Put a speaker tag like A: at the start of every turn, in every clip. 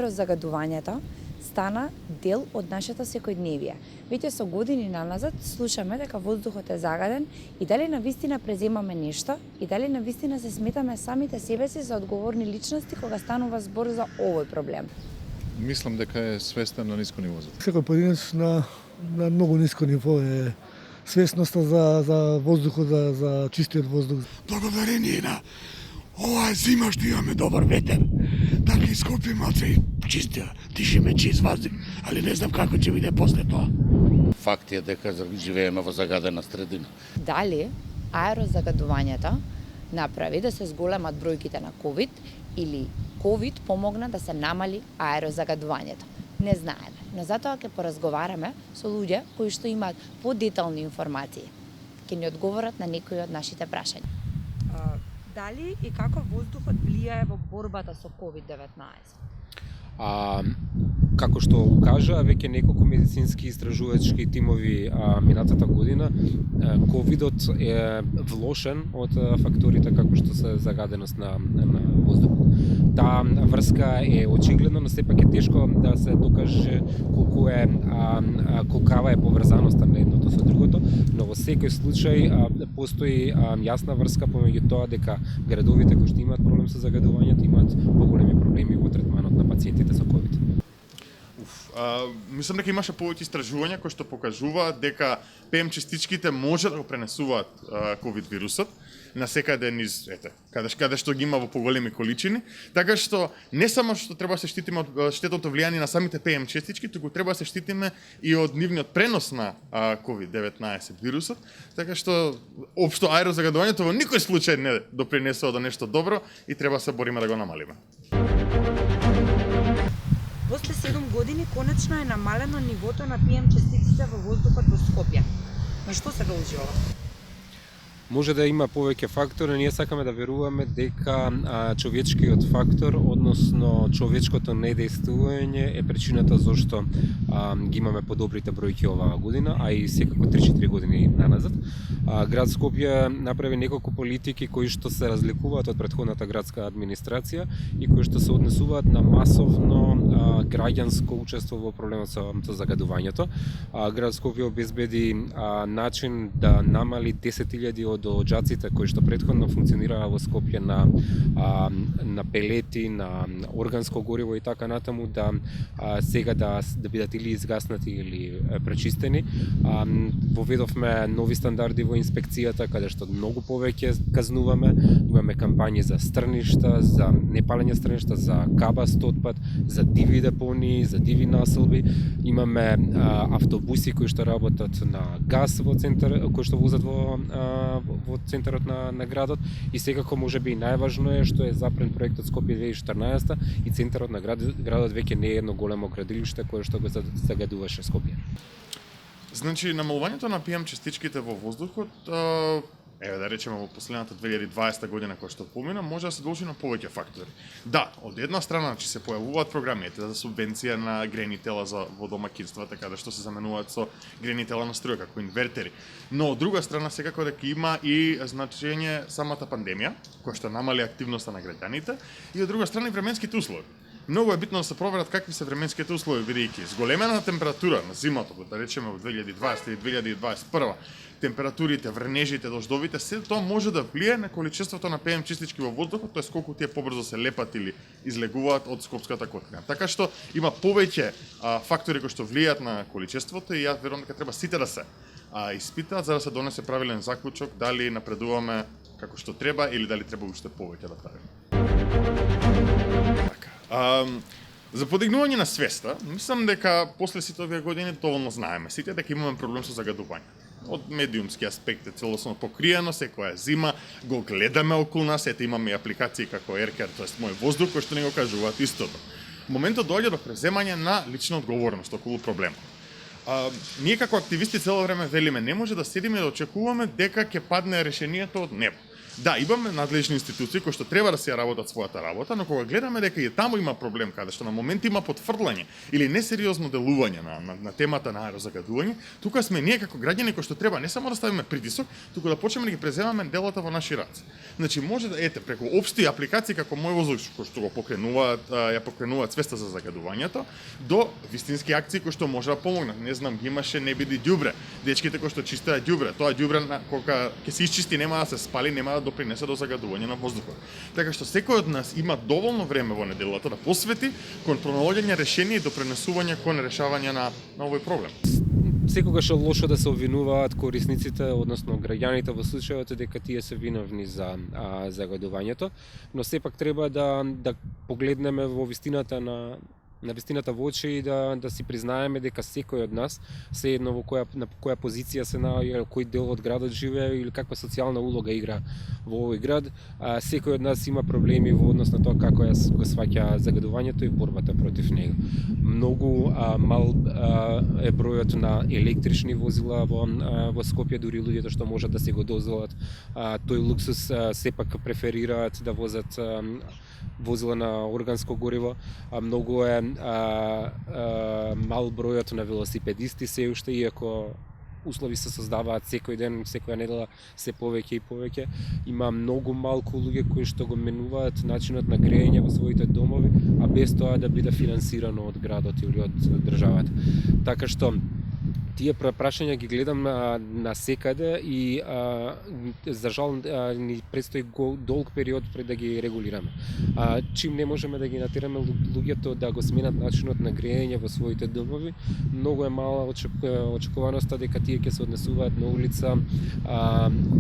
A: Аерозагадувањето стана дел од нашето секојдневие. Веќе со години наназад слушаме дека воздухот е загаден и дали навистина преземаме нешто и дали навистина се сметаме самите себе си за одговорни личности кога станува збор за овој проблем.
B: Мислам дека е свестен на ниско ниво.
C: Секој поединец на многу ниско ниво е свесноста за воздухот, за чистиот воздух.
D: Благодарение на оваа зима што имаме добар ветер, така и Скопје малце чисто, дишиме чист воздух, али не знам како ќе биде после тоа.
E: Факт е дека живееме во загадена средина.
A: Дали аерозагадувањето направи да се зголемат бројките на COVID или COVID помогна да се намали аерозагадувањето? Не знаеме, но затоа ќе поразговараме со луѓе кои што имаат подетални информации. Ќе ни одговорат на некои од нашите прашања. Дали и како воздухот влијае во борбата со COVID-19?
F: Како што кажа веќе неколку медицински истражувачки тимови минатата година, ковидот е влошен од факторите како што се загаденост на воздухот. Таа врска е очигледно, но сепак е тешко да се докаже колкава е поврзаноста на едното со другото, но во секој случај постои јасна врска помеѓу тоа дека градовите кои што имаат проблем со загадувањето имаат поголеми проблеми во третманот на пациентите со ковид.
G: Мислам дека имаше повеќе истражувања кои што покажуваат дека ПМ частичките може да го пренесуваат ковид вирусот на секаде низ каде што ги има во поголеми количини, така што не само што треба да се штитиме од штетното влијание на самите ПМ частички, туку треба да се штитиме и од нивниот пренос на COVID-19 вирусот, така што општо аерозагадувањето во никој случај не допринесува до нешто добро и треба да се бориме да го намалиме.
A: После 7 години конечно е намалено нивото на ПМ частиците во воздухот во Скопје. На што се должи ова?
F: Може да има повеќе фактори, ние сакаме да веруваме дека човечкиот фактор, односно човечкото недействување е причината зашто ги имаме подобрите бројки оваа година, а и секако 3-4 години наназад. Град Скопје направи неколку политики кои што се разликуваат од претходната градска администрација и кои што се однесуваат на масовно граѓанско учество во проблемот со загадувањето. Град Скопје обезбеди начин да намали 10.000 од оџаците кои што претходно функционираа во Скопје на пелети, на органско гориво и така натаму, да сега да бидат или изгаснати или пречистени. Воведовме нови стандарди во инспекцијата, каде што многу повеќе казнуваме. Имаме кампањи за стрништа, за непалење стрништа, за кабаст отпад, за диви депонии, за диви населби. Имаме автобуси кои што работат на газ во центар, кои што возат во центарот на градот, и секако можеби најважно е што е запрен проектот Скопје 2014 и центарот на градот веќе не е едно големо градилиште кое што го загадуваше Скопје.
G: Значи, намалувањето на ПМ частичките во воздухот, да речеме во последната 2020 година која што помина, може да се должи на повеќе фактори. Да, од една страна че се појавуваат програмите за субвенција на грејни тела во домакинствата, каде што се заменуваат со грејни тела на струја како инвертери. Но од друга страна секако дека има и значење самата пандемија, која што намали активноста на граѓаните, и од друга страна и временските услови. Многу е битно да се проверат какви се временските услови, бидејќи зголемена температура на зимата, да речеме во 2020 или 2021, температурите, врнежите, дождовите, се тоа може да влие на количеството на ПМ частички во воздухот, тоест колку тие побрзо се лепат или излегуваат од скопската котлина. Така што има повеќе фактори кои што влијаат на количеството и јас верувам дека треба сите да се испитаат за да се донесе правилен заклучок дали напредуваме како што треба или дали треба уште повеќе да правиме. За подигнување на свеста, мислам дека после сите овие години доволно знаеме сите дека имаме проблем со загадување. Од медиумски аспект е целосно покриено, секоја зима го гледаме околу нас, ете имаме и апликации како Еркер, тоест Мој воздух, кои што ни го кажуваат истото. Моментот доаѓа до преземање на лична одговорност околу проблемот. Ние како активисти цело време велиме, не може да седиме и да очекуваме дека ќе падне решението од небо. Да, имаме надлежни институции кои што треба да се работат својата работа, но кога гледаме дека и таму има проблем, каде што на момент има потврдлање или несериозно делување на темата на аерозагадување, тука сме ние како граѓани кои што треба не само да ставиме притисок, туку да почнеме да ги преземаме делата во наши раце. Значи може да преку општи апликации како Мој воздух кои што го покренуваат, ја покренуваат свеста за загадувањето, до вистински акции кои што може да помогнат. Не знам, ги имаше не биди ѓубре, дечките кои што чистеат ѓубре, тоа ѓубре кога ќе се исчисти нема да се спали, нема да допринесе до загадување на воздухот. Така што секој од нас има доволно време во неделата да посвети кон пронаоѓање решение и допринесување кон решавање на овој проблем.
F: Секогаш е лошо да се обвинуваат корисниците, односно граѓаните во случајот дека тие се виновни за загадувањето, но сепак треба да погледнеме во вистината на вистината во очи и да си признаеме дека секој од нас, се едно на која позиција се наоѓа, кој дел од градот живее или каква социјална улога игра во овој град, секој од нас има проблеми во однос на тоа како го сваќа загадувањето и борбата против него. Многу мал е бројот на електрични возила во Скопје, дури луѓето што можат да се го дозволат тој луксус сепак преферираат да возат возила на органско гориво, многу е мал бројот на велосипедисти се уште, иако услови се создаваат секој ден, секоја недела се повеќе и повеќе. Има многу малку луѓе кои што го менуваат начинот на грејење во своите домови, а без тоа да биде финансирано од градот или од државата. Така што тие прашања ги гледам на секаде и за жал ни предстои долг период пред да ги регулираме. Чим не можеме да ги натераме луѓето да го сменат начинот на грејење во своите домови, многу е мала очекуваноста дека тие ќе се однесуваат на улица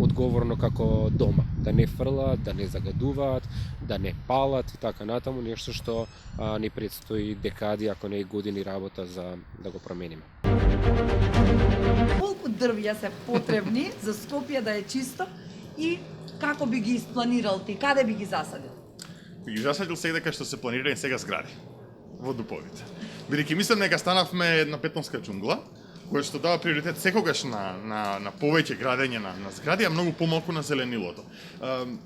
F: одговорно како дома, да не фрлаат, да не загадуваат, да не палат и така натаму, нешто што ни предстои декади, ако не и години работа за да го промениме.
H: Колку дрвја се потребни за Скопје да е чисто и како би ги испланирал ти, каде би ги засадил?
G: Би ги засадил сега дека што се планирани сега згради во дуповите. Бидејќи мислам дека станавме една петонска џунгла, која што дава приоритет секогаш на повеќе градење на згради, а многу помалку на зеленилото.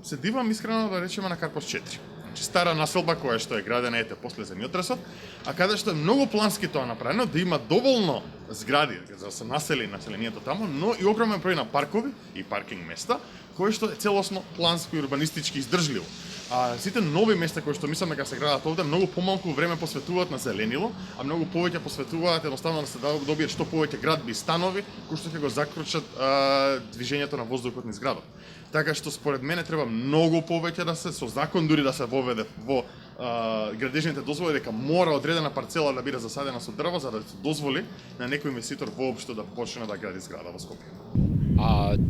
G: Се дивам искрено да речеме на Карпос 4. Стара населба која што е градена после земјотресот, а каде што е многу плански тоа направено, да има доволно згради за да се насели населението таму, но и огромен број на паркови и паркинг места, кои што е целосно планско и урбанистички издржливо. А сите нови места кои што мислам дека се градат овде, многу помалку време посветуваат на зеленило, а многу повеќе посветуваат едноставно да се добијат што повеќе градби и станови кои што ќе го закручат движењето на воздухот низ градот. Така што според мене треба многу повеќе да се со закон дури да се воведе во градежните дозволи дека мора одредена парцела да биде засадена со дрво за да се дозволи на некој инвеститор воопшто да почне да гради зграда во Скопје.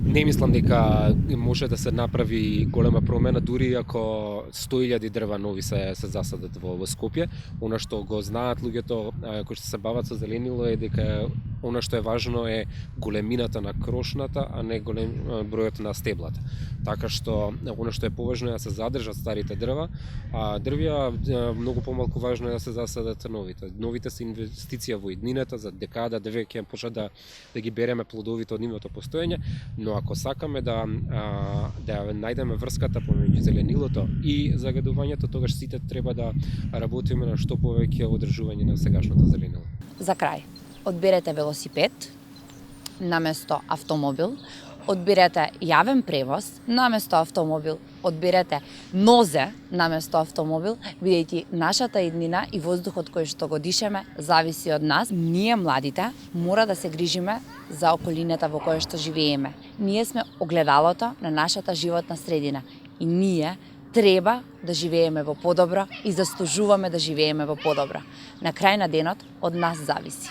F: Не мислам дека може да се направи голема промена дури ако 100.000 дрва нови се засадат во Скопје. Она што го знаат луѓето кои што се бават со зеленило е дека она што е важно е големината на крошната, а не бројот на стеблата. Така што она што е поважно е да се задржат старите дрва, а дрвја многу помалку важно е да се засадат новите. Новите се инвестиција во иднината, за декада, две ќе почнат да ги береме плодовите од нивното постоење, но ако сакаме да најдеме врската помеѓу зеленилото и загадувањето, тогаш сите треба да работиме на што повеќе одржување на сегашното зеленило.
A: За крај, одберете велосипед наместо автомобил, одберете јавен превоз наместо автомобил, одберете нозе наместо автомобил, бидејќи нашата иднина и воздухот кој што го дишеме зависи од нас. Ние младите мора да се грижиме за околината во која што живееме. Ние сме огледалото на нашата животна средина и ние треба да живееме во подобро и заслужуваме да живееме во подобро. На крај на денот од нас зависи.